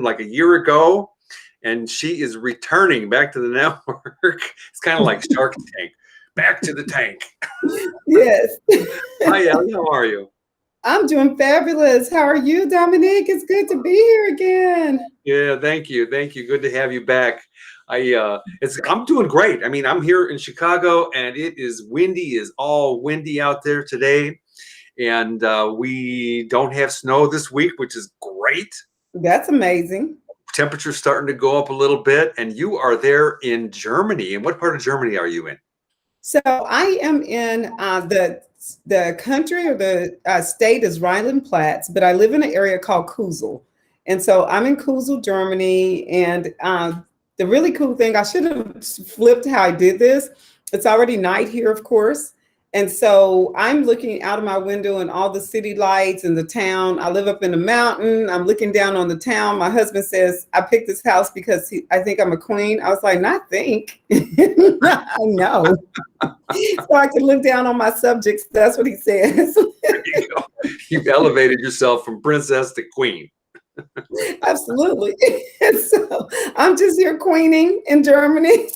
like a year ago, and she is returning back to the network. It's kind of like Shark Tank, back to the tank. Yes. Hi, Ellie, how are you? I'm doing fabulous. How are you, Dominique? It's good to be here again. Yeah, thank you. Thank you. Good to have you back. I'm doing great. I mean, I'm here in Chicago and it is windy, is all windy out there today. And we don't have snow this week, which is great. That's amazing. Temperature's starting to go up a little bit, and you are there in Germany. And what part of Germany are you in? So I am in the country or the state is Rhineland-Pfalz, but I live in an area called Kusel. And so I'm in Kusel, Germany. And the really cool thing, I should have flipped how I did this. It's already night here, of course. And so I'm looking out of my window and all the city lights and the town. I live up in the mountain. I'm looking down on the town. My husband says, I picked this house because I think I'm a queen. I was like, not think. I know. So I can look down on my subjects. That's what he says. There you go. You've elevated yourself from princess to queen. Absolutely. And so I'm just here queening in Germany,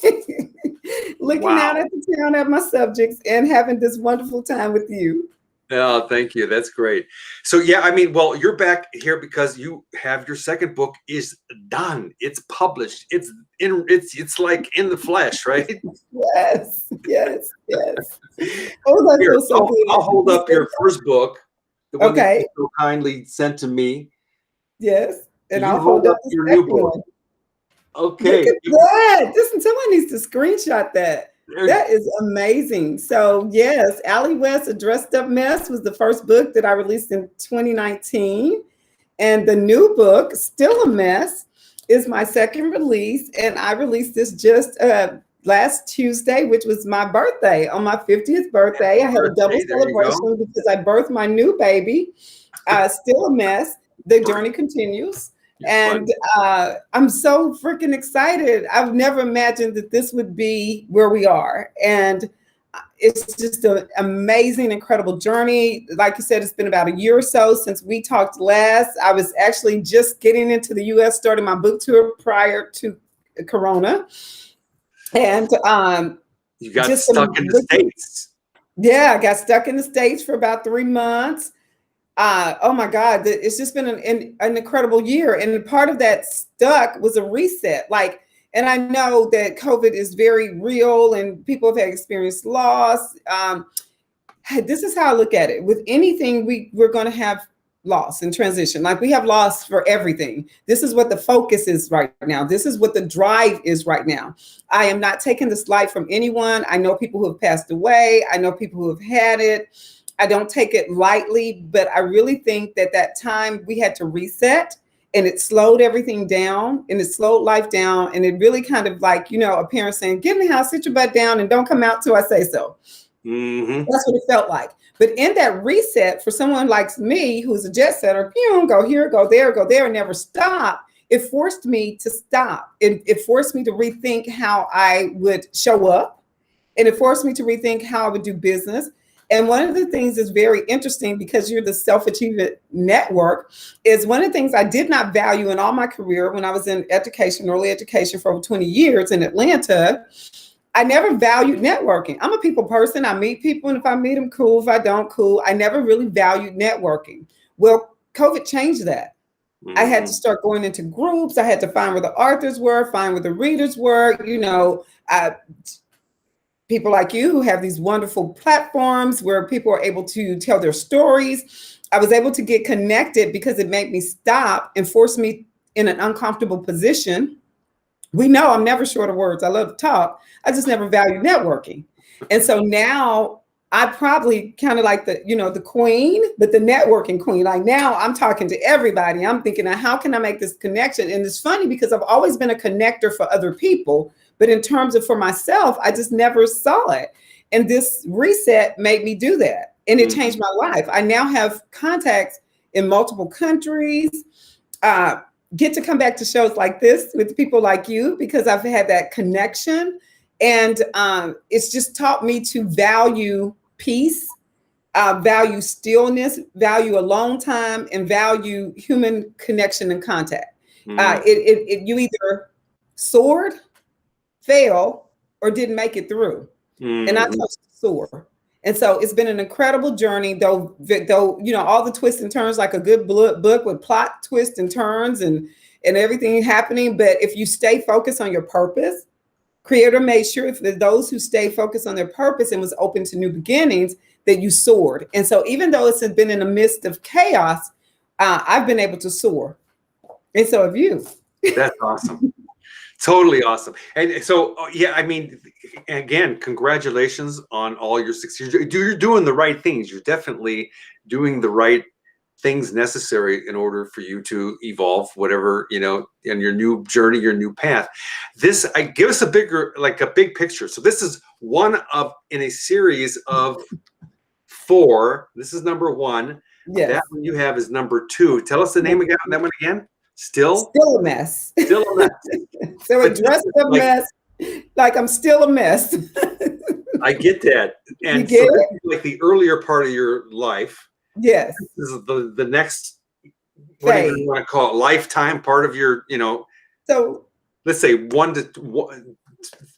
looking out at the town at my subjects and having this wonderful time with you. Oh, thank you. That's great. So yeah, I mean, well, you're back here because you have your second book is done. It's published. It's like in the flesh, right? Yes, yes, yes. Oh, that Here, feels so good. I'll hold up your first book, the one that Okay. you so kindly sent to me. Yes, and You I'll hold up your new book. one. Okay. Look at that. Listen, someone needs to screenshot that. That is amazing. So yes, Allie West, A Dressed Up Mess was the first book that I released in 2019. And the new book, Still a Mess, is my second release. And I released this just last Tuesday, which was my birthday. On my 50th birthday, I had a double celebration because I birthed my new baby, Still a Mess. The journey continues. And I'm so freaking excited. I've never imagined that this would be where we are. And it's just an amazing, incredible journey. Like you said, it's been about a year or so since we talked last. I was actually just getting into the US, starting my book tour prior to Corona. And you got stuck in the States. Yeah, I got stuck in the States for about 3 months. Oh my God, it's just been an incredible year. And part of that stuck was a reset. And I know that COVID is very real and people have experienced loss. This is how I look at it. With anything, we're going to have loss and transition. Like we have loss for everything. This is what the focus is right now. This is what the drive is right now. I am not taking this life from anyone. I know people who have passed away. I know people who have had it. I don't take it lightly, but I really think that time we had to reset and it slowed everything down and it slowed life down. And it really kind of like, a parent saying, get in the house, sit your butt down and don't come out till I say so. Mm-hmm. That's what it felt like. But in that reset, for someone like me, who's a jet setter, go here, go there, and never stop. It forced me to stop. It forced me to rethink how I would show up. And it forced me to rethink how I would do business. And one of the things that's very interesting, because you're the Self-Achievement Network, is one of the things I did not value in all my career when I was in education, early education for over 20 years in Atlanta. I never valued networking. I'm a people person. I meet people, and if I meet them, cool. If I don't, cool. I never really valued networking. Well, COVID changed that. Mm-hmm. I had to start going into groups. I had to find where the authors were, find where the readers were, people like you who have these wonderful platforms where people are able to tell their stories. I was able to get connected because it made me stop and force me in an uncomfortable position. We know I'm never short of words. I love to talk. I just never valued networking. And so now I probably kind of like the queen, but the networking queen. Like now I'm talking to everybody. I'm thinking, how can I make this connection? And it's funny because I've always been a connector for other people. But in terms of for myself, I just never saw it. And this reset made me do that. And it changed my life. I now have contacts in multiple countries, get to come back to shows like this with people like you because I've had that connection. And it's just taught me to value peace, value stillness, value alone time, and value human connection and contact. Mm-hmm. You either soared, fail, or didn't make it through. And I chose to soar. And so it's been an incredible journey, though, you know, all the twists and turns, like a good book with plot twists and turns and everything happening. But if you stay focused on your purpose, Creator made sure that those who stay focused on their purpose and was open to new beginnings, that you soared. And so even though it's been in the midst of chaos, I've been able to soar. And so have you. That's awesome. Totally awesome. And so, yeah, I mean, again, congratulations on all your success. You're doing the right things. You're definitely doing the right things necessary in order for you to evolve, whatever, you know, in your new journey, your new path. Give us a big picture. So this is one of in a series of 4. This is number 1. Yes. That one you have is number 2. Tell us the name again. That one again. Still a mess. Still a mess. So address the mess, like I'm still a mess. I get that. And you get so it? like the earlier part of your life. Yes. This is the next, what do you want to call it, lifetime part of your, you know. So let's say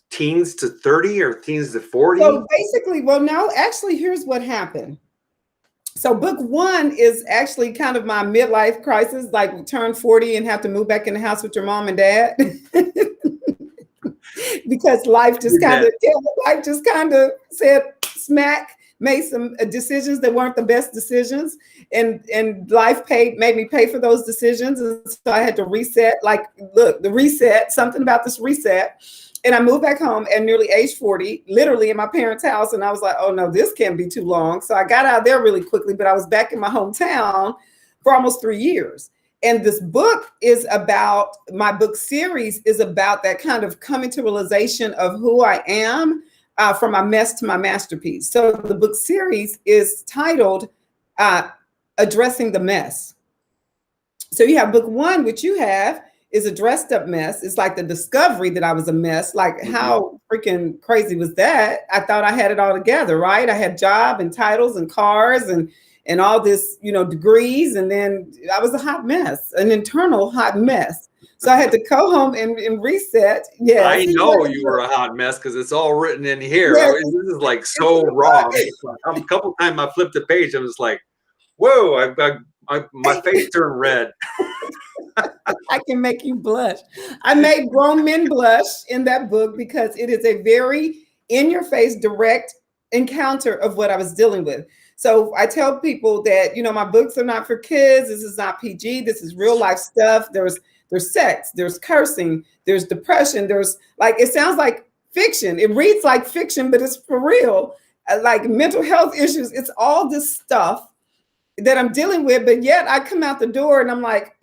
teens to 30 or teens to 40. So basically, well, no, actually, here's what happened. So book 1 is actually kind of my midlife crisis, like turn 40 and have to move back in the house with your mom and dad. Because life just kind of said smack, made some decisions that weren't the best decisions, and life made me pay for those decisions. And so I had to reset, like, look, the reset, something about this reset. And I moved back home at nearly age 40, literally in my parents' house. And I was like, oh no, this can't be too long. So I got out of there really quickly, but I was back in my hometown for almost 3 years. And this book is about, my book series is about that kind of coming to realization of who I am, from my mess to my masterpiece. So the book series is titled Addressing the Mess. So you have book 1, which you have, is a dressed up mess. It's like the discovery that I was a mess. Like, how freaking crazy was that? I thought I had it all together, right? I had job and titles and cars and all this, you know, degrees. And then I was a hot mess, an internal hot mess. So I had to go home and reset. Yeah, I know you were a hot mess because it's all written in here. Yes. I mean, this is like so raw. A couple times I flipped the page, I was like, whoa, my face turned red. I can make you blush. I made grown men blush in that book because it is a very in-your-face, direct encounter of what I was dealing with. So I tell people that, you know, my books are not for kids. This is not PG. This is real life stuff. There's sex, there's cursing, there's depression. There's, like, it sounds like fiction. It reads like fiction, but it's for real. Like mental health issues. It's all this stuff that I'm dealing with, but yet I come out the door and I'm like,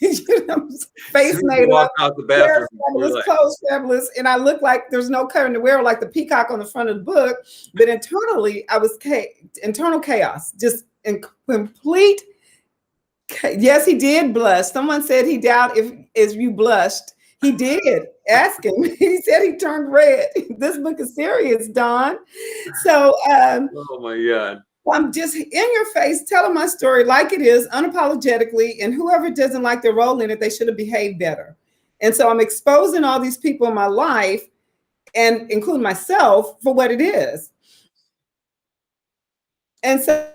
you know, face made up, out the bathroom, fabulous, clothes fabulous, and I look like there's no curtain to wear, like the peacock on the front of the book. But internally, I was internal chaos, just in complete. Yes, he did blush. Someone said he doubted if you blushed. He did. Ask him. He said he turned red. This book is serious, Don. So, oh my God. I'm just in your face telling my story like it is, unapologetically, and whoever doesn't like their role in it, they should have behaved better. And so I'm exposing all these people in my life, and including myself, for what it is. And so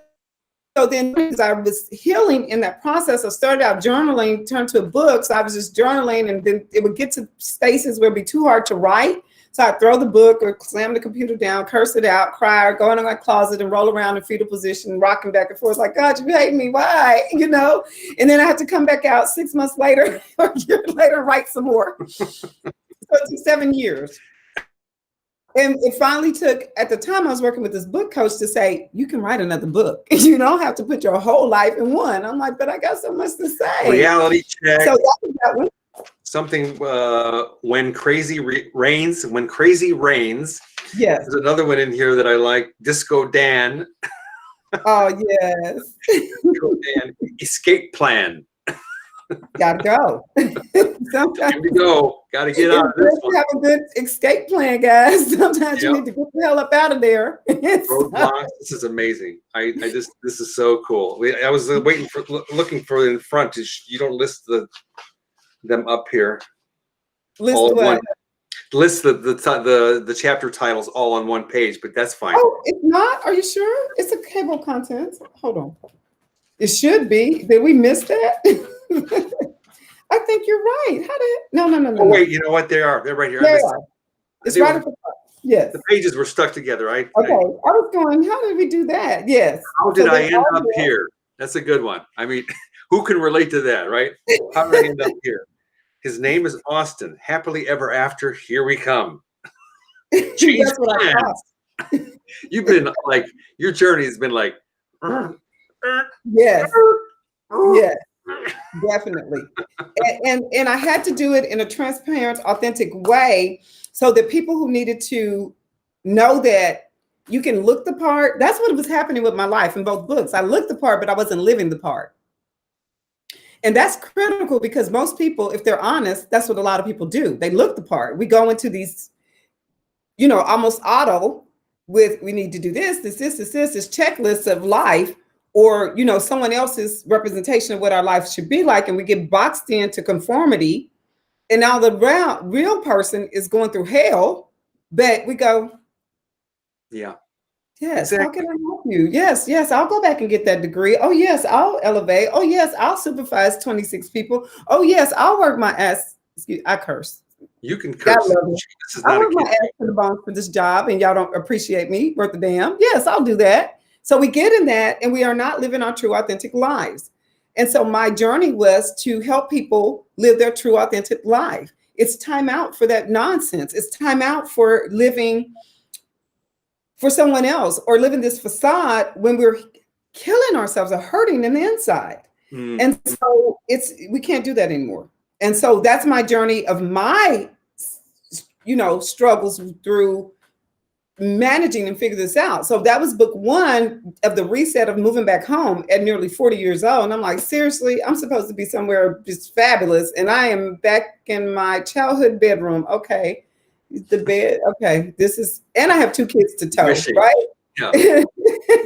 then as I was healing in that process, I started out journaling, turned to a book. So I was just journaling, and then it would get to spaces where it'd be too hard to write. So I'd throw the book or slam the computer down, curse it out, cry, or go into my closet and roll around in fetal position, rocking back and forth like, God, you hate me. Why? You know? And then I had to come back out 6 months later or a year later, write some more. So it took 7 years. And it finally took, at the time I was working with this book coach, to say, you can write another book. You don't have to put your whole life in one. I'm like, but I got so much to say. Reality check. So that one. Something, when crazy rains. When crazy rains. Yes. There's another one in here that I like. Disco Dan. Oh yes. Disco Dan. Escape plan. Gotta go. Sometimes Time to go. Got to get it's out of this good one. to have a good escape plan, guys. Sometimes you Yep. need to get the hell up out of there. Roadblocks. This is amazing. This is so cool. I was waiting for, looking for in front. You don't list them up here. List All in what? one. List the chapter titles all on one page, but that's fine. Oh, it's not? Are you sure? It's a table of contents. Hold on. It should be. Did we miss that? I think you're right. How did? No. Oh wait, you know what? They are. They're right here. There. It's right at the top. Yes. The pages were stuck together. Okay. I was going, how did we do that? Yes. How did I end up here? That's a good one. I mean, who can relate to that, right? How did I end up here? His name is Austin. Happily ever after. Here we come. That's what I thought. You've been like, your journey has been like, yes, yes, definitely. And I had to do it in a transparent, authentic way so that people who needed to know that you can look the part. That's what was happening with my life in both books. I looked the part, but I wasn't living the part. And that's critical because most people, if they're honest, that's what a lot of people do. They look the part. We go into these, almost auto with, we need to do this checklist of life, or, someone else's representation of what our life should be like. And we get boxed into conformity. And now the real person is going through hell, but we go, yeah. Yes, exactly. How can I help you? Yes, I'll go back and get that degree. Oh, yes, I'll elevate. Oh, yes, I'll supervise 26 people. Oh, yes, I'll work my ass. I curse. You can curse. I'll work my ass to the bone for this job, and y'all don't appreciate me worth a damn. Yes, I'll do that. So we get in that, and we are not living our true, authentic lives. And so my journey was to help people live their true, authentic life. It's time out for that nonsense. It's time out for living for someone else or living this facade when we're killing ourselves or hurting in the inside. Mm. And so we can't do that anymore. And so that's my journey of my, struggles through managing and figure this out. So that was book one of the reset of moving back home at nearly 40 years old. And I'm like, seriously, I'm supposed to be somewhere just fabulous. And I am back in my childhood bedroom. Okay. The bed. Okay. And I have 2 kids to tow, right? Yeah.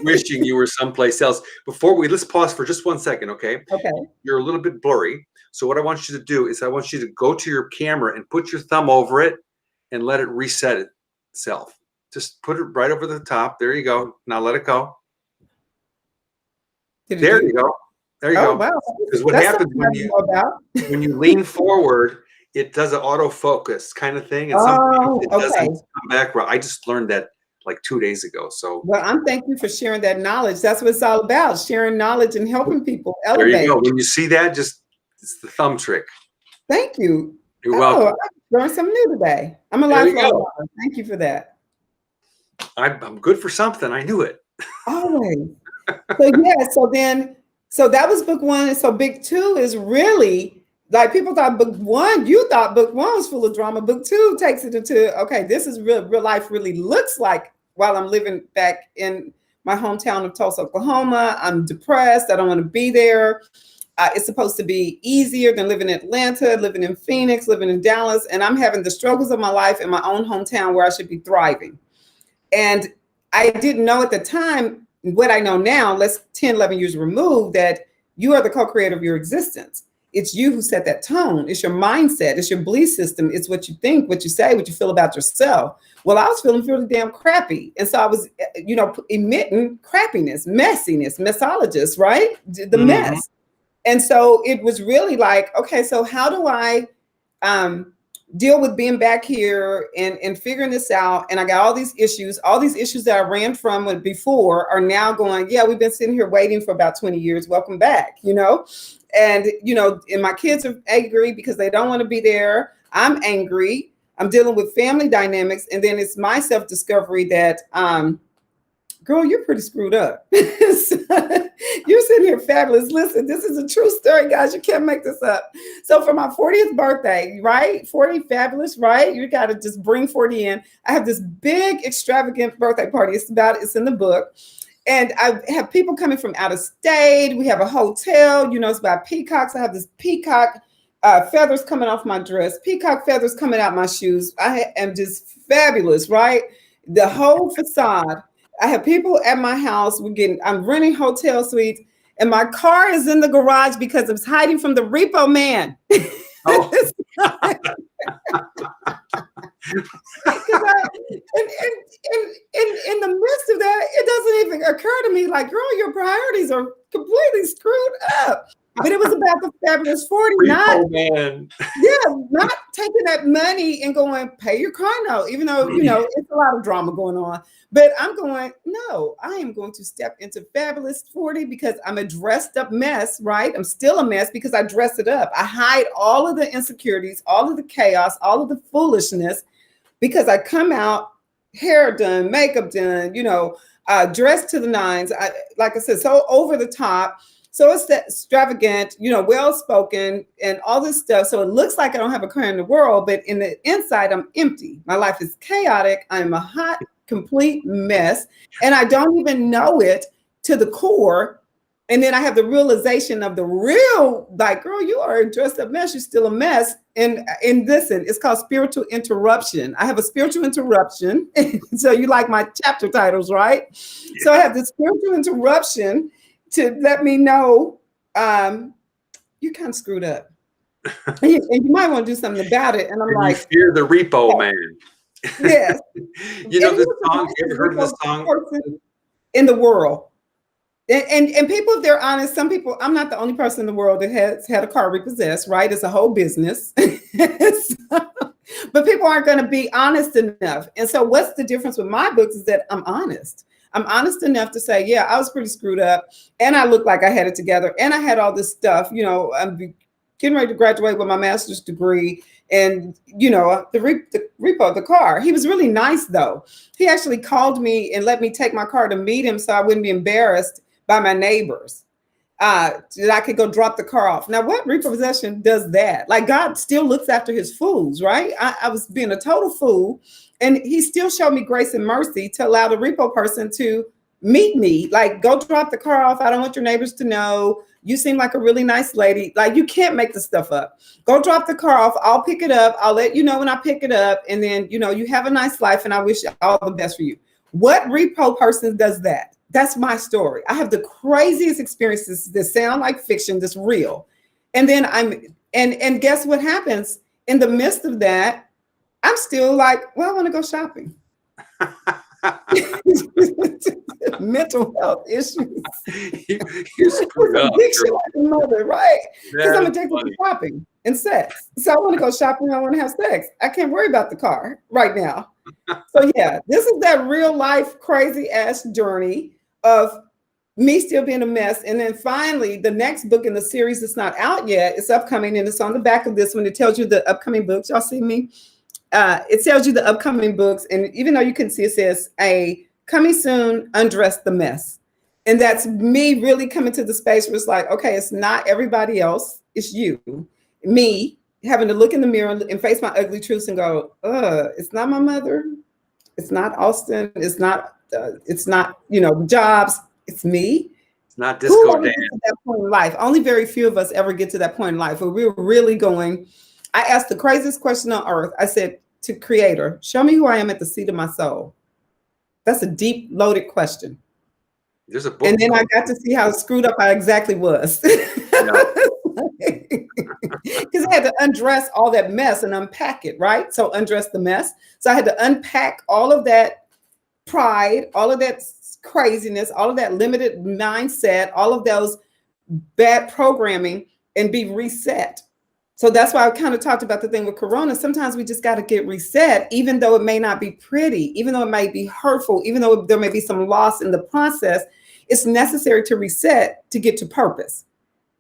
Wishing you were someplace else. Let's pause for just 1 second. Okay. Okay. You're a little bit blurry. So what I want you to do is I want you to go to your camera and put your thumb over it and let it reset itself. Just put it right over the top. There you go. Now let it go. There you go. There you go. Wow. Because what happens when you lean forward, it does an autofocus kind of thing. And sometimes it doesn't come back right. I just learned that like 2 days ago. So I'm thank you for sharing that knowledge. That's what it's all about, sharing knowledge and helping people elevate. There you go. When you see that, it's the thumb trick. Thank you. You're welcome. I learned something new today. I'm a lifelong learner. Thank you for that. I'm good for something. I knew it. Always. So that was book one. And so book two is really like people thought you thought book one was full of drama. Book two takes it into, okay, this is real life really looks like while I'm living back in my hometown of Tulsa, Oklahoma. I'm depressed. I don't want to be there. It's supposed to be easier than living in Atlanta, living in Phoenix, living in Dallas. And I'm having the struggles of my life in my own hometown where I should be thriving. And I didn't know at the time what I know now, 10, 11 years removed, that you are the co-creator of your existence. It's you who set that tone. It's your mindset. It's your belief system. It's what you think, what you say, what you feel about yourself. Well, I was feeling really damn crappy. And so I was, emitting crappiness, messiness, messologist, right? The mess. And so it was really like, okay, so how do I deal with being back here and figuring this out? And I got all these issues that I ran from before are now going, yeah, we've been sitting here waiting for about 20 years. Welcome back, And, and my kids are angry because they don't want to be there. I'm angry. I'm dealing with family dynamics. And then it's my self-discovery that, girl, you're pretty screwed up. You're sitting here fabulous. Listen, this is a true story, guys. You can't make this up. So for my 40th birthday, right? 40 fabulous, right? You got to just bring 40 in. I have this big extravagant birthday party. It's in the book. And I have people coming from out of state. We have a hotel, it's by peacocks. I have this peacock feathers coming off my dress, peacock feathers coming out my shoes. I am just fabulous, right? The whole facade. I have people at my house. I'm renting hotel suites, and my car is in the garage because it's hiding from the repo man. Oh. In the midst of that, it doesn't even occur to me like, girl, your priorities are completely screwed up. But it was about the fabulous 40, not taking that money and going, pay your car note, even though, it's a lot of drama going on. But I'm going, no, I am going to step into fabulous 40 because I'm a dressed up mess, right? I'm still a mess because I dress it up. I hide all of the insecurities, all of the chaos, all of the foolishness, because I come out, hair done, makeup done, dressed to the nines. Like I said, so over the top. So it's that extravagant, well-spoken and all this stuff. So it looks like I don't have a care in the world, but in the inside, I'm empty. My life is chaotic. I'm a hot, complete mess. And I don't even know it to the core. And then I have the realization of the real, like, girl, you are a dressed up mess. You're still a mess. And listen, it's called spiritual interruption. I have a spiritual interruption. So you like my chapter titles, right? Yeah. So I have this spiritual interruption to let me know you're kind of screwed up. and you might want to do something about it. And I'm like, you fear the repo man. Yes. This song, you ever heard of this song? In the world. And people, if they're honest, some people, I'm not the only person in the world that has had a car repossessed, right? It's a whole business. But people aren't going to be honest enough. And so what's the difference with my books is that I'm honest. I'm honest enough to say, yeah, I was pretty screwed up and I looked like I had it together and I had all this stuff, I'm getting ready to graduate with my master's degree and, the repo, the car. He was really nice though. He actually called me and let me take my car to meet him so I wouldn't be embarrassed by my neighbors, that I could go drop the car off. Now, what repossession does that? Like, God still looks after his fools, right? I was being a total fool. And he still showed me grace and mercy to allow the repo person to meet me. Like, go drop the car off. I don't want your neighbors to know. You seem like a really nice lady. Like, you can't make this stuff up. Go drop the car off. I'll pick it up. I'll let you know when I pick it up. And then, you have a nice life and I wish all the best for you. What repo person does that? That's my story. I have the craziest experiences that sound like fiction, that's real. And then and guess what happens? In the midst of that, I'm still like, well, I want to go shopping. Mental health issues. You're screwed up. Addiction like a mother, right? Because I'm addicted to shopping and sex. So I want to go shopping. I want to have sex. I can't worry about the car right now. So yeah, this is that real life crazy ass journey of me still being a mess. And then finally, the next book in the series that's not out yet, it's upcoming and it's on the back of this one. It tells you the upcoming books. Y'all see me? It tells you the upcoming books. And even though you can see, it says coming soon, undress the mess. And that's me really coming to the space where it's like, okay, it's not everybody else. It's you, me having to look in the mirror and face my ugly truths and go, it's not my mother. It's not Austin. It's not, jobs. It's me. It's not disco dance. At that point in life. Only very few of us ever get to that point in life where we're really going. I asked the craziest question on earth. I said to Creator, show me who I am at the seat of my soul. That's a deep, loaded question. There's a book. And then I got to see how screwed up I exactly was. Because I had to undress all that mess and unpack it, right? So undress the mess. So I had to unpack all of that pride, all of that craziness, all of that limited mindset, all of those bad programming and be reset. So that's why I kind of talked about the thing with Corona. Sometimes we just got to get reset, even though it may not be pretty, even though it might be hurtful, even though there may be some loss in the process. It's necessary to reset to get to purpose.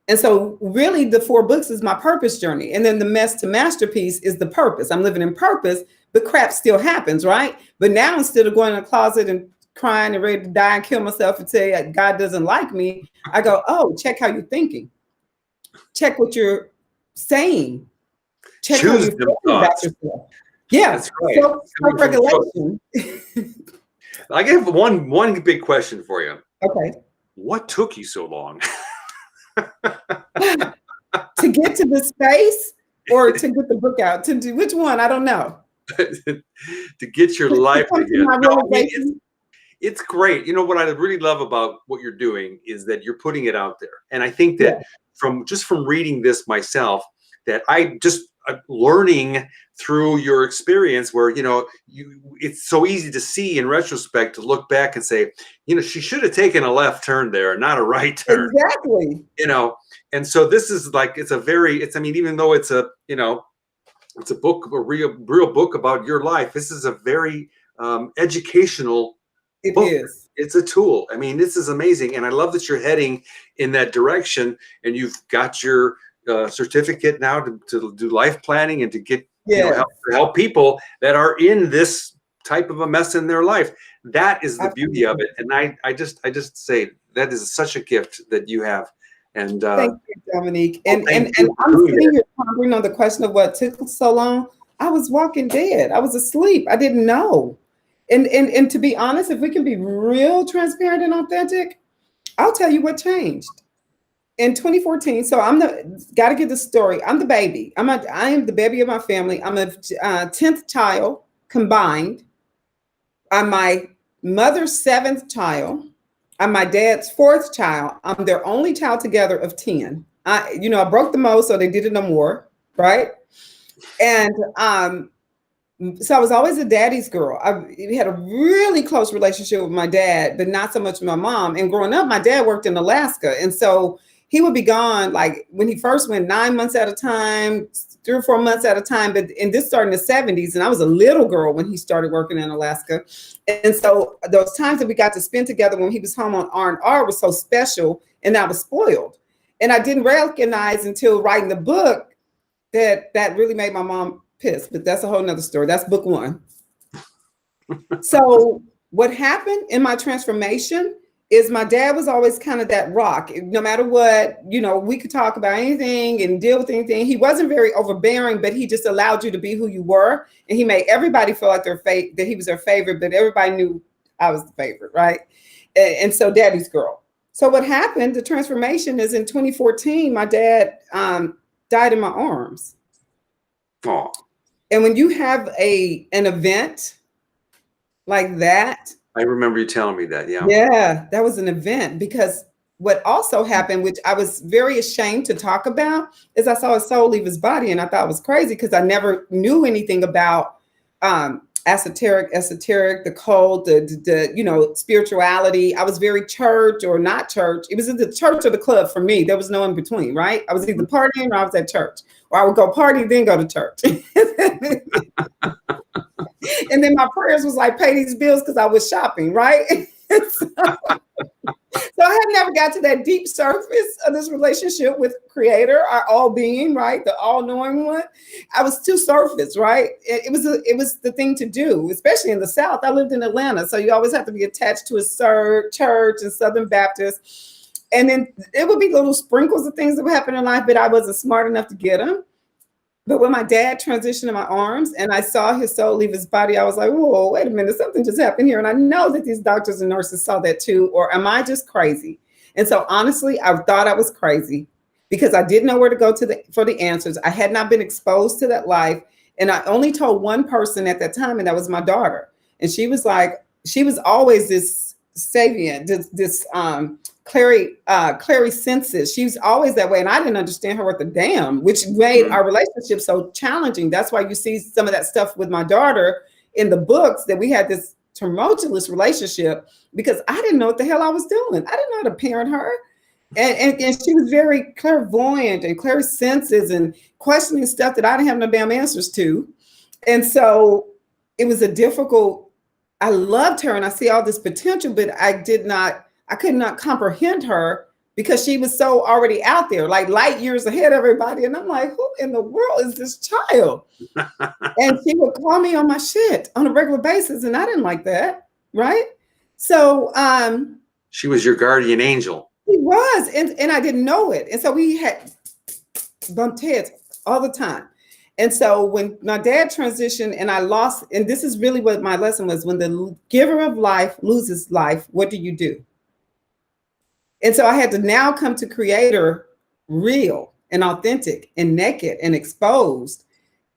And so really the 4 books is my purpose journey. And then the mess to masterpiece is the purpose. I'm living in purpose, but crap still happens, right? But now instead of going in the closet and crying and ready to die and kill myself and say God doesn't like me, I go, oh, check how you're thinking. Check what you're saying. Check how you're feeling about yourself. Yeah, self-regulation. I have one big question for you. Okay. What took you so long? To get to the space or to get the book out? To do which one? I don't know. To get your To life come to together. my No, I mean, it's realization. it's great. You know what I really love about what you're doing is that you're putting it out there. And I think that Yeah. from reading this myself, that I just learning through your experience where, it's so easy to see in retrospect, to look back and say, she should have taken a left turn there, not a right turn, Exactly. you know. And so this is like, I mean, even though it's a book, a real book about your life, this is a very educational It book. is. It's a tool. I mean, this is amazing, and I love that you're heading in that direction. And you've got your certificate now to do life planning and to get Yes. help people that are in this type of a mess in their life. That is the beauty of Absolutely. it. And I just say that is such a gift that you have. And Thank you, Dominique. well, And thank and you and for I'm doing sitting that. here pondering on the question of what took so long. I was walking dead. I was asleep. I didn't know. And to be honest, if we can be real transparent and authentic, I'll tell you what changed. In 2014, so I'm the got to get the story. I'm the baby. I am the baby of my family. I'm a 10th child combined. I'm my mother's seventh child. I'm my dad's fourth child. I'm their only child together of 10. I broke the mold, so they did it no more, right? And so I was always a daddy's girl. We had a really close relationship with my dad, but not so much with my mom. And growing up, my dad worked in Alaska. And so he would be gone, like when he first went 9 months at a time, 3 or 4 months at a time. And this started in the 70s. And I was a little girl when he started working in Alaska. And so those times that we got to spend together when he was home on R&R was so special. And I was spoiled. And I didn't recognize until writing the book that really made my mom pissed, but that's a whole nother story. That's book one. So what happened in my transformation is my dad was always kind of that rock. No matter what, we could talk about anything and deal with anything. He wasn't very overbearing, but he just allowed you to be who you were. And he made everybody feel like that he was their favorite, but everybody knew I was the favorite, right? And so daddy's girl. So what happened, the transformation is in 2014, my dad died in my arms. Oh, And when you have an event like that, I remember you telling me that. Yeah. yeah, that was an event because what also happened, which I was very ashamed to talk about, is I saw his soul leave his body, and I thought it was crazy because I never knew anything about esoteric, the cult, the spirituality. I was very church or not church. It was in the church or the club for me. There was no in between, right? I was either partying or I was at church, or I would go party then go to church. And then my prayers was like, pay these bills because I was shopping, right? So I had never got to that deep surface of this relationship with Creator, our all being, right? The all knowing one. I was too surface, right? It was the thing to do, especially in the South. I lived in Atlanta, so you always have to be attached to a church and Southern Baptist. And then it would be little sprinkles of things that would happen in life, but I wasn't smart enough to get them. But when my dad transitioned in my arms and I saw his soul leave his body, I was like, whoa, wait a minute, something just happened here. And I know that these doctors and nurses saw that too, or am I just crazy? And so honestly, I thought I was crazy because I didn't know where to go for the answers. I had not been exposed to that life. And I only told one person at that time, and that was my daughter. And she was always this savient, this Clary senses. She's always that way. And I didn't understand her worth a damn, which made our relationship so challenging. That's why you see some of that stuff with my daughter in the books, that we had this tumultuous relationship because I didn't know what the hell I was doing. I didn't know how to parent her. And she was very clairvoyant and clair senses and questioning stuff that I didn't have no damn answers to. And so it was I loved her and I see all this potential, but I could not comprehend her because she was so already out there, like light years ahead of everybody. And I'm like, who in the world is this child? And she would call me on my shit on a regular basis. And I didn't like that. Right. So she was your guardian angel. He was. And I didn't know it. And so we had bumped heads all the time. And so when my dad transitioned and I lost, and this is really what my lesson was, when the giver of life loses life, what do you do? And so I had to now come to creator real and authentic and naked and exposed.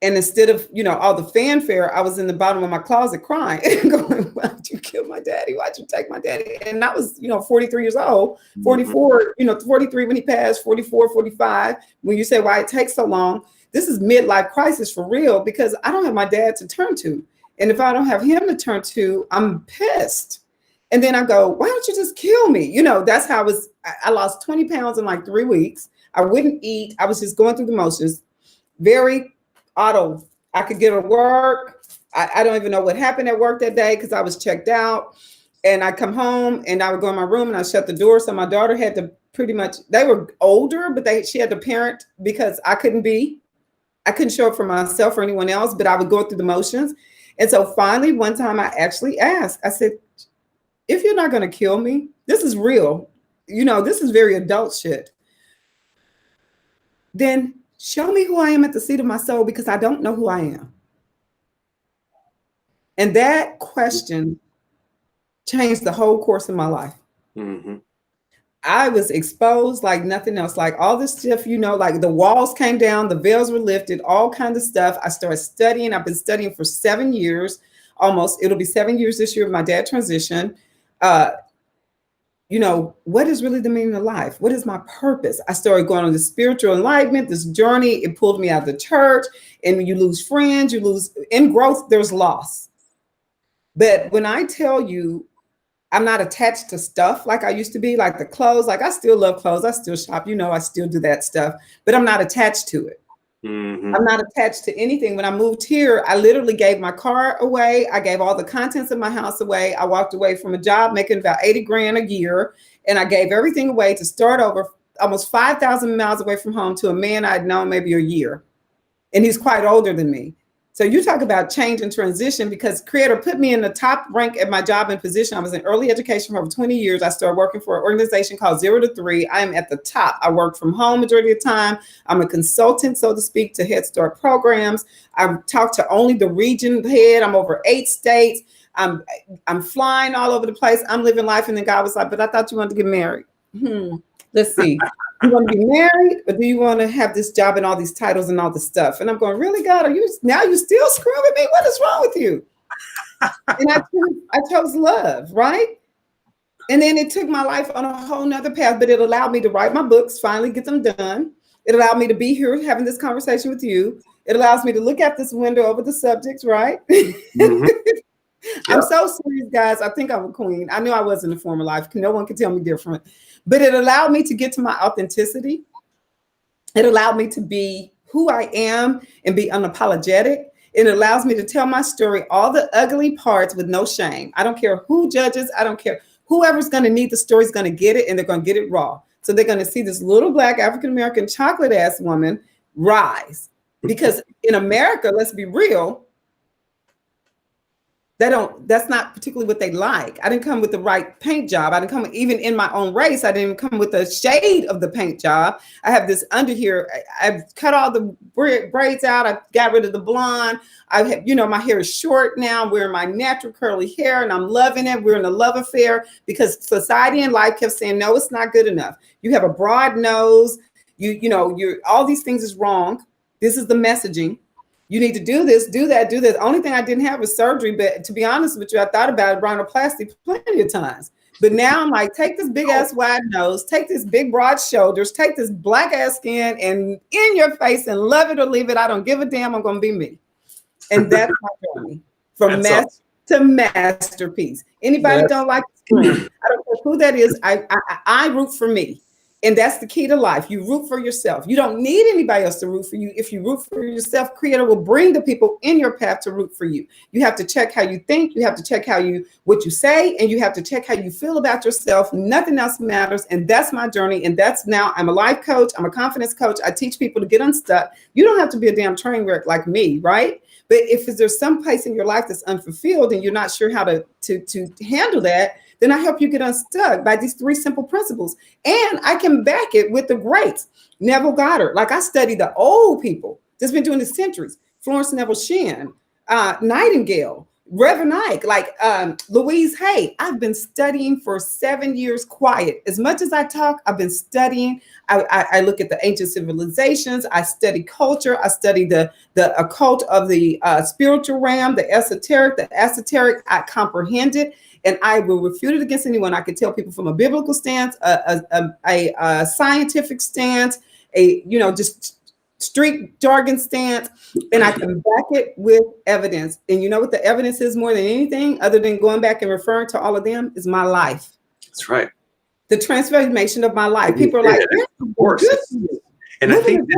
And instead of, all the fanfare, I was in the bottom of my closet crying and going, why'd you kill my daddy? Why'd you take my daddy? And I was, 43 years old, 44, 43 when he passed, 44, 45. When you say why it takes so long, this is midlife crisis for real, because I don't have my dad to turn to. And if I don't have him to turn to, I'm pissed. And then I go, why don't you just kill me? That's how I lost 20 pounds in like 3 weeks. I wouldn't eat. I was just going through the motions. Very auto. I could get to work. I don't even know what happened at work that day because I was checked out. And I come home and I would go in my room and I shut the door. So my daughter had to they were older, but she had to parent because I couldn't show up for myself or anyone else, but I would go through the motions. And so finally, one time I actually asked, I said, if you're not going to kill me, this is real. This is very adult shit. Then show me who I am at the seat of my soul, because I don't know who I am. And that question changed the whole course of my life. Mm-hmm. I was exposed like nothing else, like all this stuff, like the walls came down, the veils were lifted, all kinds of stuff. I started studying. I've been studying for 7 years, almost. It'll be 7 years this year of my dad transition. What is really the meaning of life? What is my purpose? I started going on this spiritual enlightenment, this journey. It pulled me out of the church. And when you lose friends, you lose in growth, there's loss. But when I tell you, I'm not attached to stuff like I used to be, like the clothes, like I still love clothes. I still shop, I still do that stuff, but I'm not attached to it. Mm-hmm. I'm not attached to anything. When I moved here, I literally gave my car away. I gave all the contents of my house away. I walked away from a job making about 80 grand a year. And I gave everything away to start over, almost 5,000 miles away from home, to a man I'd known maybe a year. And he's quite older than me. So you talk about change and transition, because creator put me in the top rank at my job and position. I was in early education for over 20 years. I started working for an organization called 0 to 3. I am at the top. I work from home majority of the time. I'm a consultant, so to speak, to Head Start programs. I talk to only the region head. I'm over 8 states. I'm flying all over the place. I'm living life. And then God was like, but I thought you wanted to get married. Let's see. You want to be married, or do you want to have this job and all these titles and all this stuff? And I'm going, really, God, you still screwing with me? What is wrong with you? And I chose love, right? And then it took my life on a whole nother path, but it allowed me to write my books, finally get them done. It allowed me to be here having this conversation with you. It allows me to look out this window over the subjects, right? Mm-hmm. I'm so serious, guys. I think I'm a queen. I knew I was in the former life. No one can tell me different. But it allowed me to get to my authenticity. It allowed me to be who I am and be unapologetic. It allows me to tell my story, all the ugly parts, with no shame. I don't care who judges. I don't care. Whoever's going to need the story is going to get it, and they're going to get it raw. So they're going to see this little Black African-American chocolate-ass woman rise. Because in America, let's be real, that's not particularly what they like. I didn't come with the right paint job. I didn't come, even in my own race, I didn't come with the shade of the paint job. I have this under here. I've cut all the braids out. I got rid of the blonde. I have, my hair is short now. I'm wearing my natural curly hair and I'm loving it. We're in a love affair because society and life kept saying, no, it's not good enough. You have a broad nose. You're all these things is wrong. This is the messaging. You need to do this, do that, do this. The only thing I didn't have was surgery. But to be honest with you, I thought about rhinoplasty plenty of times. But now I'm like, take this big ass wide nose, take this big broad shoulders, take this black ass skin and in your face and love it or leave it. I don't give a damn. I'm going to be me. And that's my journey from mess to masterpiece. Anybody don't like the screen, I don't care who that is. I root for me. And that's the key to life. You root for yourself. You don't need anybody else to root for you. If you root for yourself, creator will bring the people in your path to root for you. You have to check how you think. You have to check what you say, and you have to check how you feel about yourself. Nothing else matters. And that's my journey. And that's now I'm a life coach. I'm a confidence coach. I teach people to get unstuck. You don't have to be a damn train wreck like me, right? But if there's some place in your life that's unfulfilled and you're not sure how to handle that, then I help you get unstuck by these 3 simple principles. And I can back it with the greats. Neville Goddard, like I study the old people that's been doing this centuries. Florence Neville Shen, Nightingale, Reverend Ike, like Louise Hay, I've been studying for 7 years quiet. As much as I talk, I've been studying. I look at the ancient civilizations. I study culture. I study the occult of the spiritual realm, the esoteric. I comprehend it, and I will refute it against anyone. I can tell people from a biblical stance, a scientific stance, just street jargon stance, and I can back it with evidence. And you know what the evidence is more than anything, other than going back and referring to all of them, is my life. That's right. The transformation of my life. People are like, yeah, of course. And I think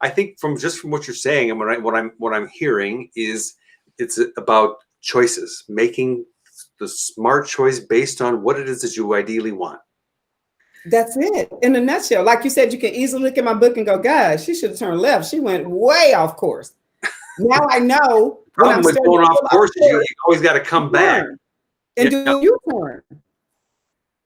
I think from what you're saying, and what I'm hearing is it's about choices, making the smart choice based on what it is that you ideally want. That's it in a nutshell. Like you said, you can easily look at my book and go, "Gosh, she should have turned left. She went way off course." Now I know. Problem with going off course, you always got to come back and do U-turn.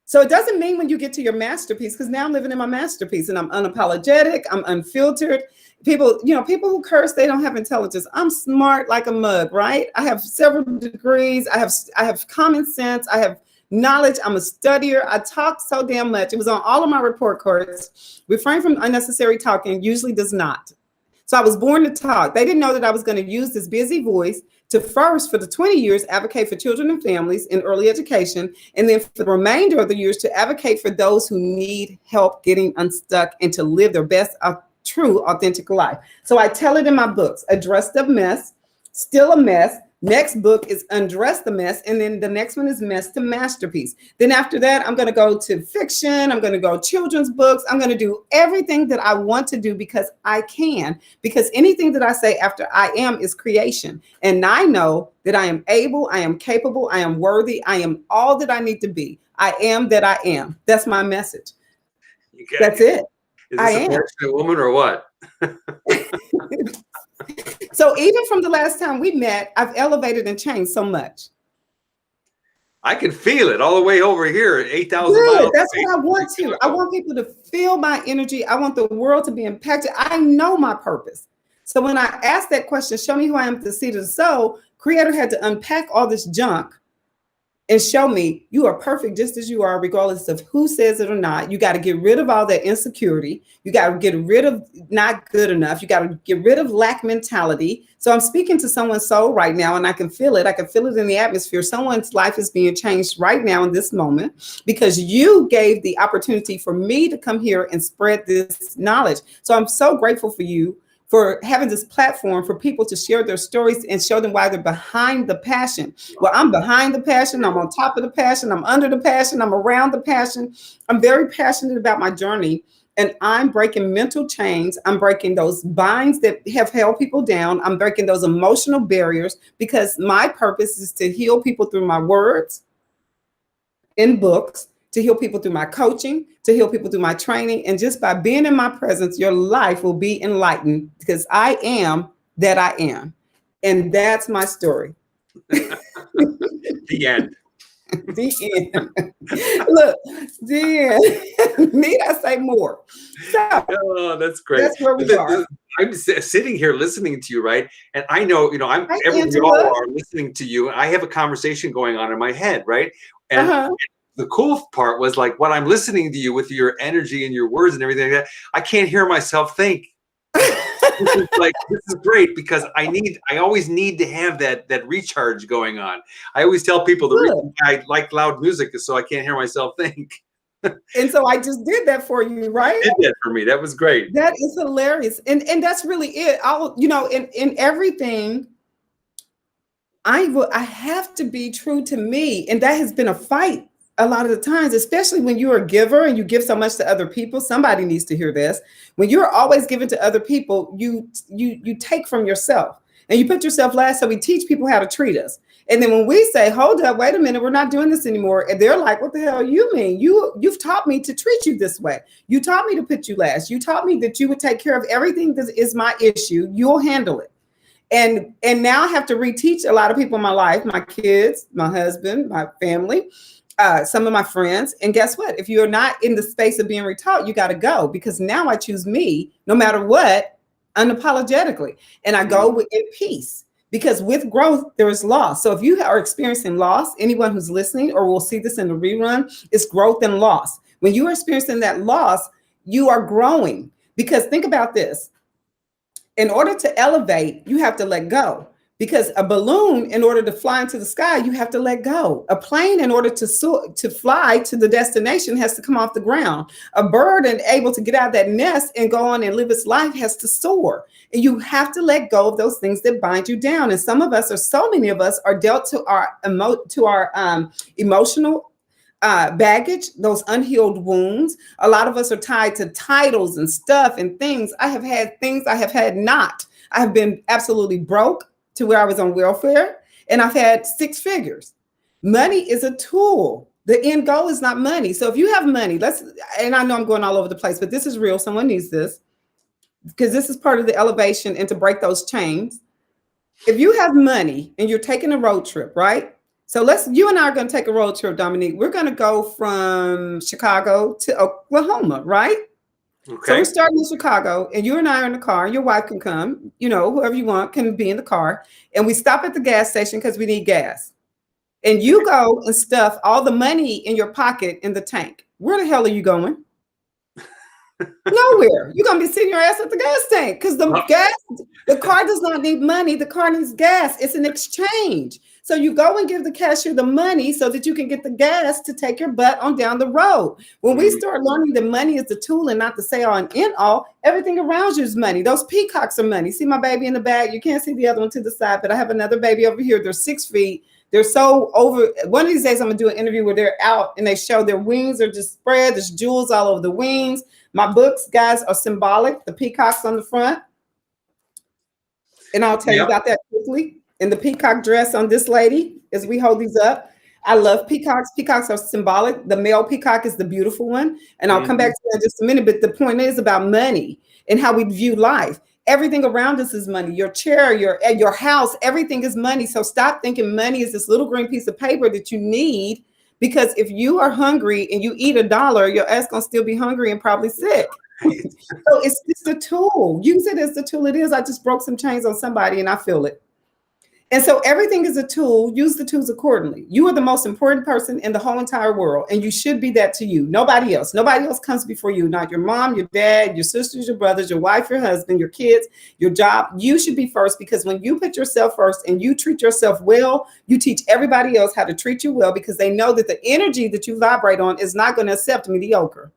So it doesn't mean when you get to your masterpiece, because now I'm living in my masterpiece and I'm unapologetic, I'm unfiltered. People who curse, they don't have intelligence. I'm smart like a mug, right? I have several degrees. I have common sense. I have knowledge. I'm a studier. I talk so damn much. It was on all of my report cards. Refrain from unnecessary talking usually does not. So I was born to talk. They didn't know that I was going to use this busy voice to first, for the 20 years, advocate for children and families in early education, and then for the remainder of the years to advocate for those who need help getting unstuck and to live their best, true, authentic life. So I tell it in my books: Address the Mess, Still a Mess. Next book is Undress the Mess. And then the next one is Mess to Masterpiece. Then after that, I'm going to go to fiction. I'm going to go children's books. I'm going to do everything that I want to do because I can. Because anything that I say after I am is creation. And I know that I am able, I am capable, I am worthy, I am all that I need to be. I am that I am. That's my message. That's it. Is this a passionate woman or what? So even from the last time we met, I've elevated and changed so much. I can feel it all the way over here at 8,000 miles. That's what I want to. I want people to feel my energy. I want the world to be impacted. I know my purpose. So when I asked that question, show me who I am at the seat of the soul, Creator had to unpack all this junk and show me you are perfect just as you are, regardless of who says it or not. You got to get rid of all that insecurity. You got to get rid of not good enough. You got to get rid of lack mentality. So I'm speaking to someone's soul right now, and I can feel it. I can feel it in the atmosphere. Someone's life is being changed right now in this moment because you gave the opportunity for me to come here and spread this knowledge. So I'm so grateful for you for having this platform for people to share their stories and show them why they're behind the passion. Well, I'm behind the passion. I'm on top of the passion. I'm under the passion. I'm around the passion. I'm very passionate about my journey, and I'm breaking mental chains. I'm breaking those binds that have held people down. I'm breaking those emotional barriers because my purpose is to heal people through my words in books, to heal people through my coaching, to heal people through my training. And just by being in my presence, your life will be enlightened because I am that I am. And that's my story. The end. The end. Look, the end. Need I say more? So, oh, that's great. That's where we are. I'm sitting here listening to you, right? And I know, we all are listening to you. I have a conversation going on in my head, right? And the cool part was like when I'm listening to you with your energy and your words and everything like that, I can't hear myself think. This is great because I always need to have that recharge going on. I always tell people the reason I like loud music is so I can't hear myself think. And so I just did that for you, right? You did that for me. That was great. That is hilarious. And that's really it. In everything, I have to be true to me. And that has been a fight a lot of the times, especially when you're a giver and you give so much to other people. Somebody needs to hear this. When you're always giving to other people, you take from yourself and you put yourself last. So we teach people how to treat us. And then when we say, hold up, wait a minute, we're not doing this anymore. And they're like, what the hell you mean? You've taught me to treat you this way. You taught me to put you last. You taught me that you would take care of everything that is my issue. You'll handle it. And now I have to reteach a lot of people in my life, my kids, my husband, my family, some of my friends. And guess what? If you're not in the space of being retaught, you got to go, because now I choose me no matter what. unapologetically. And I go in peace, because with growth, there is loss. So if you are experiencing loss, anyone who's listening or will see this in the rerun, it's growth and loss. When you are experiencing that loss, you are growing. Because think about this. In order to elevate, you have to let go. Because a balloon, in order to fly into the sky, you have to let go. A plane, in order to fly to the destination, has to come off the ground. A bird, and able to get out of that nest and go on and live its life, has to soar. And you have to let go of those things that bind you down. And some of us, or so many of us, are dealt to our emotional baggage, those unhealed wounds. A lot of us are tied to titles and stuff and things. I have had things I have had not. I have been absolutely broke to where I was on welfare, and I've had 6 figures. Money is a tool. The end goal is not money. So if you have money, and I know I'm going all over the place, but this is real. Someone needs this, because this is part of the elevation and to break those chains. If you have money and you're taking a road trip, right? So you and I are going to take a road trip, Dominique. We're going to go from Chicago to Oklahoma, right? Okay. So we're starting in Chicago, and you and I are in the car, and your wife can come, whoever you want can be in the car. And we stop at the gas station because we need gas. And you go and stuff all the money in your pocket in the tank. Where the hell are you going? Nowhere. You're going to be sitting your ass at the gas tank, because the car does not need money. The car needs gas. It's an exchange. So you go and give the cashier the money so that you can get the gas to take your butt on down the road. When we start learning that money is the tool and not the say all and end all, everything around you is money. Those peacocks are money. See my baby in the back? You can't see the other one to the side, but I have another baby over here. They're 6 feet. They're so over. One of these days, I'm going to do an interview where they're out and they show their wings are just spread. There's jewels all over the wings. My books, guys, are symbolic. The peacocks on the front. And I'll tell you about that quickly. And the peacock dress on this lady, as we hold these up. I love peacocks. Peacocks are symbolic. The male peacock is the beautiful one. And I'll come back to that in just a minute. But the point is about money and how we view life. Everything around us is money. Your chair, your house, everything is money. So stop thinking money is this little green piece of paper that you need. Because if you are hungry and you eat $1, your ass gonna still be hungry and probably sick. So it's just a tool. Use it as the tool it is. I just broke some chains on somebody and I feel it. And so everything is a tool. Use the tools accordingly. You are the most important person in the whole entire world, and you should be that to you. Nobody else. Nobody else comes before you. Not your mom, your dad, your sisters, your brothers, your wife, your husband, your kids, your job. You should be first, because when you put yourself first and you treat yourself well, you teach everybody else how to treat you well, because they know that the energy that you vibrate on is not going to accept mediocre.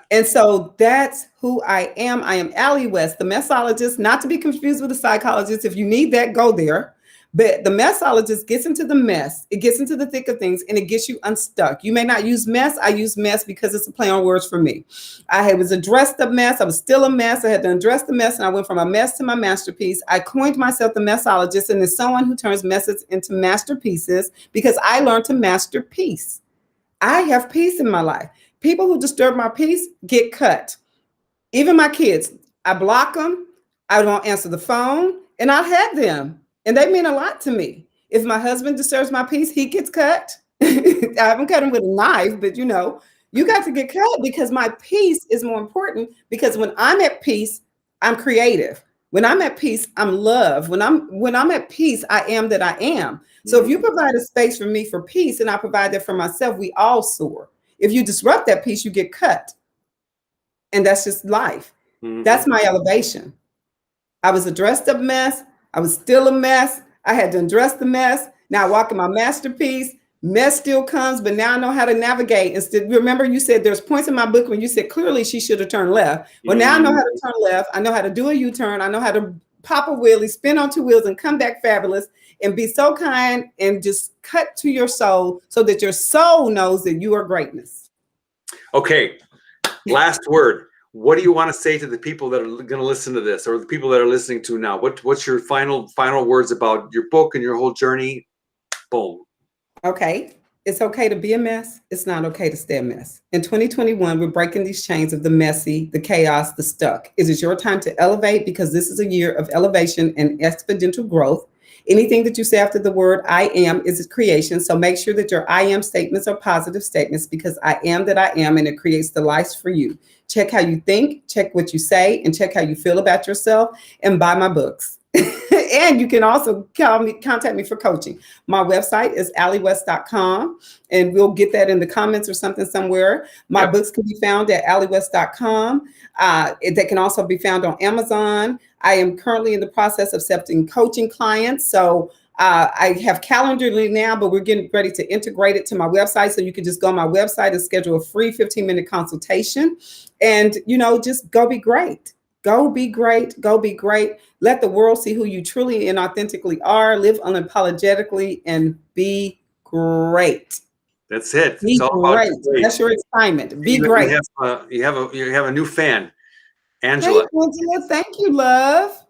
And so that's who I am. I am Allie West, the messologist, not to be confused with a psychologist. If you need that, go there. But the messologist gets into the mess. It gets into the thick of things, and it gets you unstuck. You may not use mess. I use mess because it's a play on words for me. I was a dressed up mess. I was still a mess. I had to undress the mess, and I went from a mess to my masterpiece. I coined myself the messologist, and as someone who turns messes into masterpieces, because I learned to master peace. I have peace in my life. People who disturb my peace get cut. Even my kids, I block them. I don't answer the phone, and I have them. And they mean a lot to me. If my husband disturbs my peace, he gets cut. I haven't cut him with a knife, but you got to get cut, because my peace is more important. Because when I'm at peace, I'm creative. When I'm at peace, I'm love. When I'm at peace, I am that I am. So if you provide a space for me for peace, and I provide that for myself, we all soar. If you disrupt that peace, you get cut. And that's just life. That's my elevation. I was a dressed up mess. I was still a mess. I had to undress the mess. Now I walk in my masterpiece. Mess still comes, but now I know how to navigate. Instead, remember you said there's points in my book when you said clearly she should have turned left. Well, now I know how to turn left. I know how to do a U-turn. I know how to pop a wheelie, spin on 2 wheels, and come back fabulous, and be so kind and just cut to your soul so that your soul knows that you are greatness. Okay. Last word. What do you want to say to the people that are going to listen to this, or the people that are listening to now? What's your final words about your book and your whole journey? Boom. Okay. It's okay to be a mess. It's not okay to stay a mess. In 2021, we're breaking these chains of the messy, the chaos, the stuck. It is your time to elevate, because this is a year of elevation and exponential growth. Anything that you say after the word I am is a creation. So make sure that your I am statements are positive statements, because I am that I am, and it creates the life for you. Check how you think, check what you say, and check how you feel about yourself, and buy my books. And you can also contact me for coaching. My website is alliewest.com, and we'll get that in the comments or something somewhere. My books can be found at alliewest.com. They can also be found on Amazon. I am currently in the process of accepting coaching clients. So I have Calendly now, but we're getting ready to integrate it to my website. So you can just go on my website and schedule a free 15-minute consultation. And, just go be great. Go be great. Go be great. Let the world see who you truly and authentically are. Live unapologetically and be great. That's it. Be It's all about great. That's your assignment. Be great. You have a new fan, Hey, Angela. Angela, thank you, love.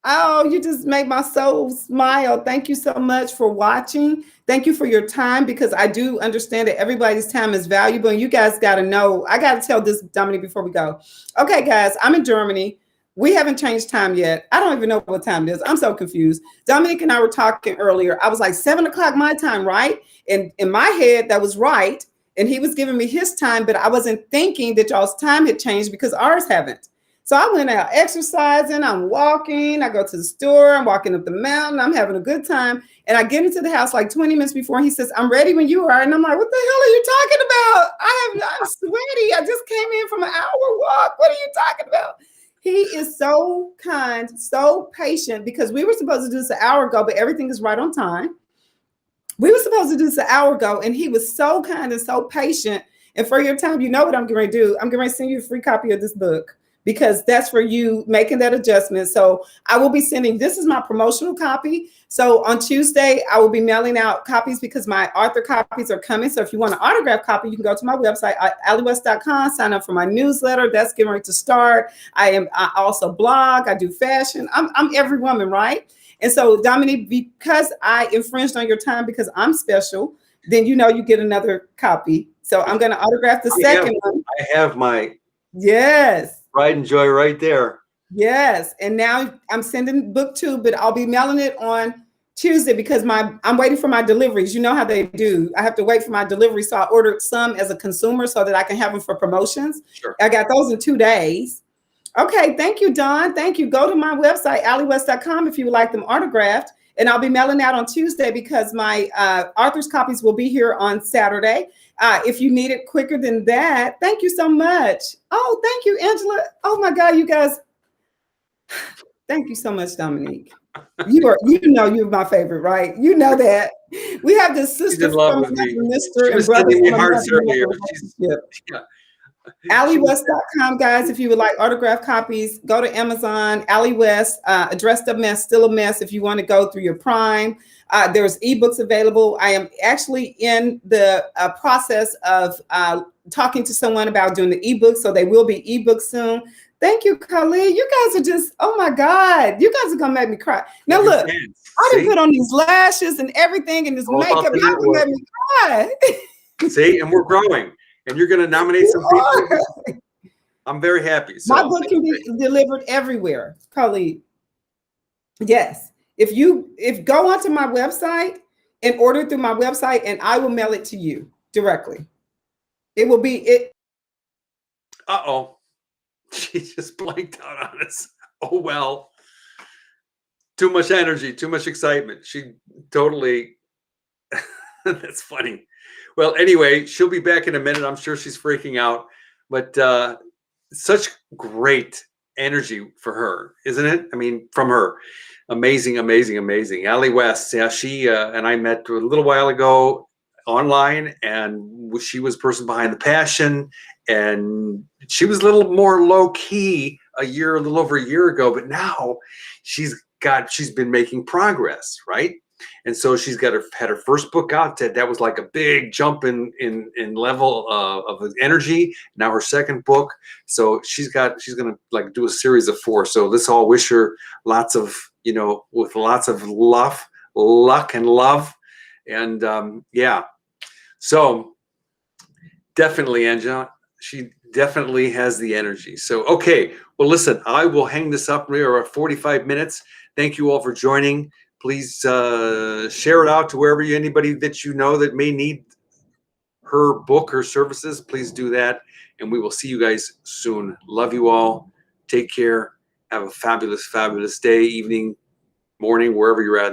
Oh, you just made my soul smile. Thank you so much for watching. Thank you for your time, because I do understand that everybody's time is valuable. And you guys got to know, I got to tell this, Dominique, before we go. Okay, guys, I'm in Germany. We haven't changed time yet. I don't even know what time it is. I'm so confused. Dominique and I were talking earlier. I was like 7 o'clock my time, right? And in my head, that was right. And he was giving me his time, but I wasn't thinking that y'all's time had changed because ours haven't. So I went out exercising, I'm walking, I go to the store, I'm walking up the mountain, I'm having a good time. And I get into the house like 20 minutes before, he says, I'm ready when you are. And I'm like, what the hell are you talking about? I'm sweaty. I just came in from an hour walk. What are you talking about? He is so kind, so patient, because we were supposed to do this an hour ago, but everything is right on time. We were supposed to do this an hour ago, and he was so kind and so patient. And for your time, you know what I'm going to do? I'm going to send you a free copy of this book, because that's for you making that adjustment. So I will be sending, this is my promotional copy. So on Tuesday, I will be mailing out copies, because my author copies are coming. So if you want an autograph copy, you can go to my website, alliewest.com, sign up for my newsletter. That's getting ready to start. I also blog, I do fashion. I'm every woman, right? And so Dominique, because I infringed on your time because I'm special, then you get another copy. So I'm going to autograph the second one. I have my pride and joy right there. Yes. And now I'm sending book 2, but I'll be mailing it on Tuesday, because I'm waiting for my deliveries. You know how they do. I have to wait for my delivery. So I ordered some as a consumer so that I can have them for promotions. Sure. I got those in 2 days. Okay. Thank you, Don. Thank you. Go to my website, alliewest.com, if you would like them autographed. And I'll be mailing out on Tuesday, because my author's copies will be here on Saturday. If you need it quicker than that, thank you so much. Oh, thank you, Angela. Oh my God, you guys. Thank you so much, Dominique. You're my favorite, right? You know that. We have this sister from another mister and brother from another relationship. AllieWest.com, guys. If you would like autographed copies, go to Amazon. Allie West, Addressed a Mess, Still a Mess. If you want to go through your Prime, there's ebooks available. I am actually in the process of talking to someone about doing the ebooks, so they will be ebooks soon. Thank you, Khalid. You guys are just, oh my God, you guys are gonna make me cry. Now look, I didn't put on these lashes and everything and this makeup. Y'all gonna make me cry. See, and we're growing. And you're going to nominate some people. I'm very happy. So my book can be delivered everywhere, Khalid. Yes. If go onto my website and order through my website, and I will mail it to you directly. It will be it. Uh-oh. She just blanked out on us. Oh, well. Too much energy, too much excitement. She totally, that's funny. Well, anyway, she'll be back in a minute. I'm sure she's freaking out, but such great energy for her, isn't it? I mean, from her. Amazing, amazing, amazing. Allie West, yeah, she and I met a little while ago online, and she was the person behind the passion, and she was a little more low key a little over a year ago, but now she's been making progress, right? And so she's had her first book out. That was like a big jump in level of energy. Now her second book. So she's going to like do a series of 4. So let's all wish her lots of, with lots of luck and love. And yeah, so definitely, Angela, she definitely has the energy. So, okay. Well, listen, I will hang this up. We are at 45 minutes. Thank you all for joining. Please share it out to wherever anybody that you know that may need her book, her services. Please do that. And we will see you guys soon. Love you all. Take care. Have a fabulous, fabulous day, evening, morning, wherever you're at.